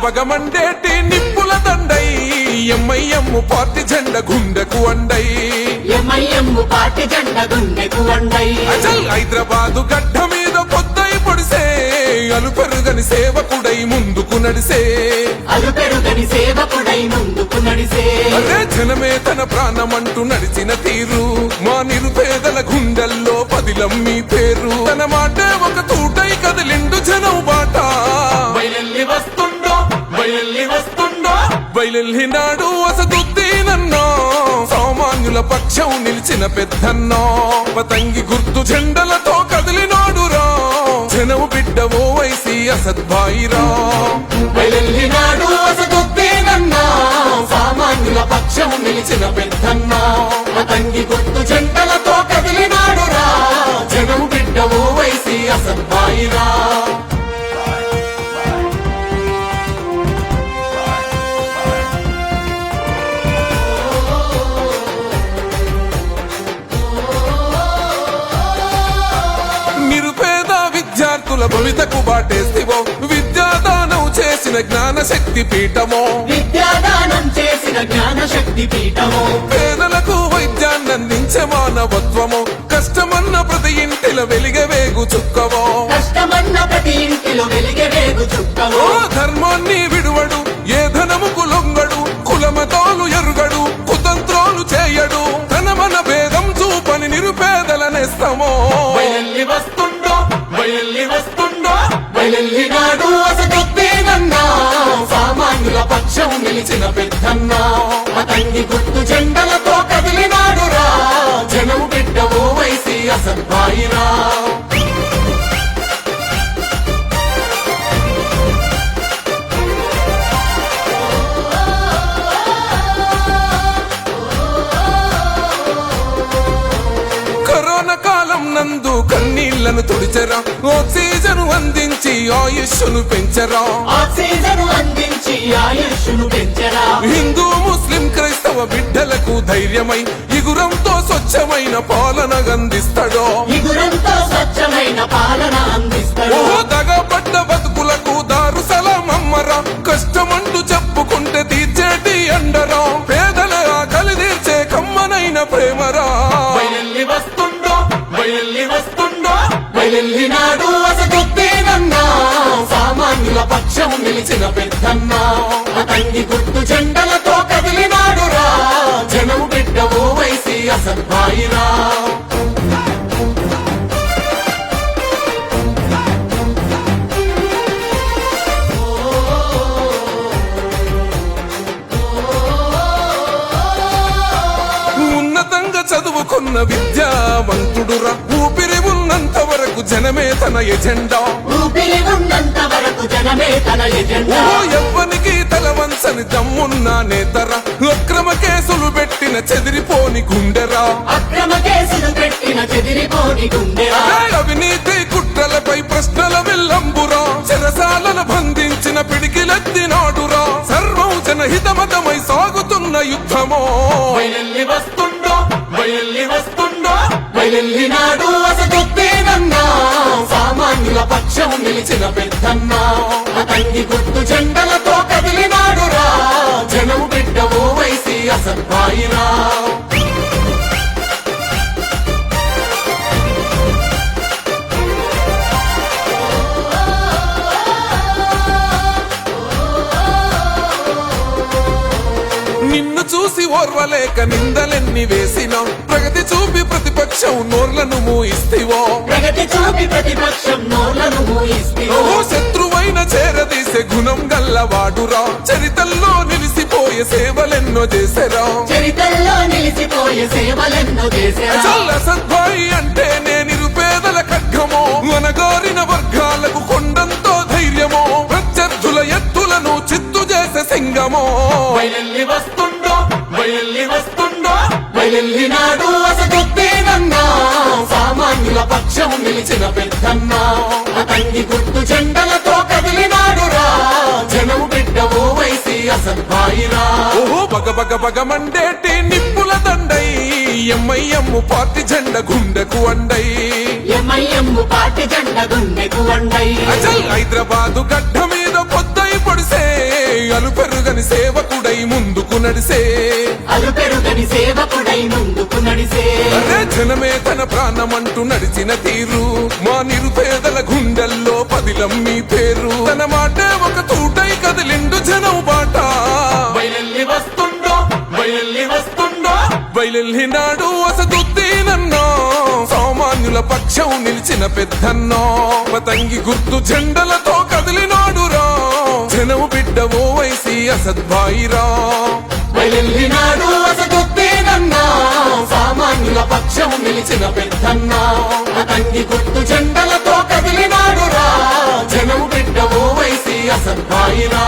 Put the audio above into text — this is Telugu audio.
బగ మండేటి నిప్పుల దండై ఎంఐఎం పార్టీ జెండ గుండెకు అండై ఎంఐఎం పార్టీ జెండ గుండెకు అండై అచల్ హైదరాబాదు గడ్డ మీద పొద్దై పొడిసే అలుపెరుగని సేవకుడై ముందుకు నడిసే అలుపెరుగని సేవకుడై ముందుకు నడిసే అదే జనమే తన ప్రాణమంటూ నడిచిన తీరు మా నిరుపేదల గుండెల్లో పదిలం మీ పేరు తన మాటే ఒక తూటై కదిలిండు జనం బాట బయలెల్లి వస్తుండో బయలెల్లి వస్తుండో బయలెల్లినాడు అసదుద్దీనన్నో సామాన్యుల పక్షం నిలిచిన పెద్దన్నో పతంగి గుర్తు జెండలతో కదిలినాడురా జనం బిడ్డవో వైసి అసద్భాయిరా బయలెల్లినాడు అసదుద్దీనన్నా సామాన్యుల పక్షం నిలిచిన పెద్దన్నా పతంగి గుర్తు జెండలతో కదిలినాడురా జనం బిడ్డవో వైసి అసద్భాయిరా నిరుపేద విద్యార్థుల భవితకు బాటేస్తివో విద్యాదానం చేసిన జ్ఞాన శక్తి పీఠమో విద్యాదానం చేసిన జ్ఞాన శక్తి పీఠమో పేదలకు వైద్యాన్ని అందించే మానవత్వమో కష్టమన్న ప్రతి ఇంటిలో వెలిగే వేగు చుక్కవో కష్టమన్న ప్రతి ఇంటిలో వెలిగే వేగు చుక్కవో ఓ ధర్మాన్ని విడువడు ఏ ధనముకు లొంగడు కులమతాలు ఎరుగడు కుతంత్రాలు చేయడు తన మన భేదం చూపని నిరుపేదల నేస్తమో బయలెల్లి వస్తుండో బయలెల్లి వస్తుండో బయలెల్లినాడు అసదుద్దీనన్నా సామాన్యుల పక్షం నిలిచిన పెద్దన్నా పతంగి గుర్తు జెండలతో కదిలినాడురా జనం బిడ్డవో వైసి అసద్భాయిరా కరోనా కాలం నందు కన్నీళ్లను తుడిచెరా ఆక్సిజన్ అందించి ఆయుష్ను పెంచరా ఆక్సిజన్ అందించి ఆయుష్ను పెంచరా హిందూ ముస్లిం క్రైస్తవ బిడ్డలకు ధైర్యమై ఇగురంతో స్వచ్ఛమైన పాలన అందిస్తాడో ఇగురంతో స్వచ్ఛమైన పాలన అందిస్తాడు ఓ దగపడ్డ బతుకులకు దారు సలామమ్మరా కష్టమంటూ చెప్పుకుంటే తీర్చేటి అండరా పేదల ఆకలి తీర్చే కమ్మనైన ప్రేమరా బయలెల్లి వస్తుండో బయలెల్లి వస్తుండో బయలెల్లినాడు అసదుద్దీనన్నా సామాన్యుల పక్షం నిలిచిన పెద్దన్నా పతంగి గుర్తు జెండలతో కదిలినాడురా జనం బిడ్డవో వైసి అసద్భాయిరా ఉన్నతంగా చదువుకున్న విద్యావంతుడురా ఊపిరి ఉన్నంత వరకు జనమే తన ఎజెండా ఊపిరి ఉన్నంత వరకు జనమే తన ఎజెండా ఓ ఎవ్వనికి తల వంచని దమ్మున్న నేతరా అక్రమ కేసులు పెట్టిన చెదిరిపోని గుండెరా అక్రమ కేసులు పెట్టిన చెదిరిపోని గుండెరా అవినీతి కుట్రలపై ప్రశ్నల విల్లంబురా చెరసాలను బంధించిన పిడికిలెత్తినాడురా సర్వం జనహితమతమై సాగుతున్న యుద్ధమో బయలెల్లి వస్తుండో బయలెల్లి వస్తుండో బయలెల్లినాడు అసదుద్దీనన్నా సామాన్యుల పక్షం నిలిచిన పెద్దన్నా పతంగి గుర్తు జెండలతో కదిలినాడురా జనం బిడ్డవో వైసి అసద్భాయిరా నిన్ను చూసి ఓర్వలేక నిందలెన్ని వేసినా ప్రగతి చూపి ప్రతిపక్షం నోర్లను మూయిస్తివో ప్రగతి చూపి ప్రతిపక్షం నోళ్లను మూయిస్తివో ఓ శత్రువైన చేరదీసే గుణం గల్లవాడురా చరితల్లో నిలిసిపోయే సేవలెన్నో చేసెరా చరితల్లో నిలిచిపోయే సేవలెన్నో చేశారా చల్ల సద్భాయి అంటే నే నిరుపేదల ఖడ్గమో అనగారిన వర్గాలకు కొండంతో ధైర్యమో ప్రత్యర్థుల ఎత్తులను చిత్తు చేసే సింగమో బయలెల్లి వస్తుండో బయలెల్లి వస్తుండో బయలెల్లినాడు అసదుద్దీనన్నా సామాన్యుల పక్షం నిలిచిన పెద్దన్నా పతంగి గుర్తు జెండలతో కదిలినాడురా జనం బిడ్డవో వైసి అసద్భాయిరా ఓహో బగ బగ బగ మండేటి నిప్పుల దండై ఎంఐఎం పార్టీ జెండ గుండెకు అండై ఎంఐఎం పార్టీ జెండ గుండెకు అండై అచల్ హైదరాబాదు గడ్డ మీద పొద్దై పొడిసే అలుపెరుగని సేవకుడై ముందుకు నడిసే అలుపెరుగని సేవకుడై ముందుకు నడిసే అరే జనమే తన ప్రాణమంటూ నడిచిన తీరు మా నిరుపేదల గుండెల్లో పదిలం మీ పేరు తన మాటే ఒక తూటై కదిలిండు జనం బాట బయలెల్లి వస్తుండో బయలెల్లి వస్తుండో బయలెల్లినాడు అసదుద్దీనన్నో సామాన్యుల పక్షం నిలిచిన పెద్దన్నో పతంగి గుర్తు జెండలతో కదిలినాడురా జనం బిడ్డ ఓవైసీ అసద్భాయిరా బయలెల్లినాడు అసదుద్దీనన్నా సామాన్యుల పక్షం నిలిచిన పెద్దన్నా అతంగి గుర్తు జెండలతో కదిలినాడురా జనం బిడ్డ ఓవైసీ అసద్భాయిరా